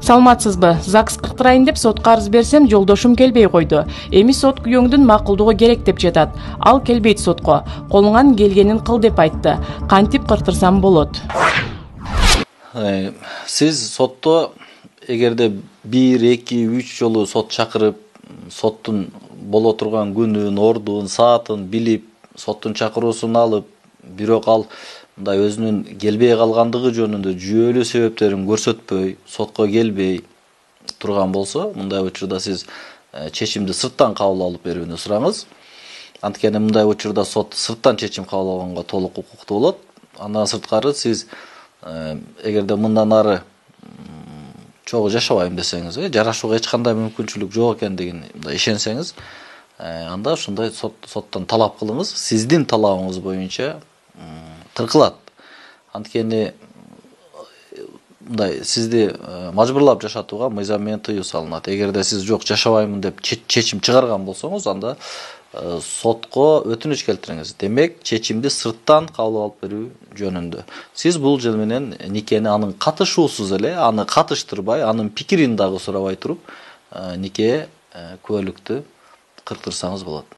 Саламатсызбы? ЗАГС кыктырайын деп сотко арыз берсем, жолдошум келбей койду. Эми сот күйөөңдүн макулдугу керек деп жатат. Ал келбейт сотко. Колуңан келгенин кыл деп айтты. Кантип кыртырсам болот? Сиз сотто эгерде 1, 2, 3 жолу сот чакырып, соттун боло турган күнүн, ордун, саатын билип, соттун чакыруусун алып, бирок ал мындай өзүнүн келбей калгандыгы жөнүндө жүйөлүү себептерин көрсөтпөй, сотко келбей турган болсо, мындай учурда сиз чечимди сырттан кабыл алып берүүнү сураңыз. Анткени мындай учурда сот сырттан чечим кабыл алганга толук укуктуу болот. Андан сырткары сиз эгерде мындан ары чогуу жашабайм десеңиз, жарашууга эч кандай мүмкүнчүлүк жок экендигин ишенсеңиз, анда ушундай соттон талап кылыңыз. Сиздин талабыңыз боюнча кыркылат. Анткени мындай сизди мажбурлап жашатууга мыйзам менен тыюу салынат. Эгерде сиз жок жашабаймын деп чечим чыгарган болсоңуз, анда сотко өтүнүч келтириңиз. Демек, чечимди сырттан кабыл алып берүү жөнүндө. Сиз бул жыл менен никени анын катышуусуз эле, аны катыштырбай, анын пикирин дагы сурабай туруп, нике куөлүктү кырктырсаңыз болот.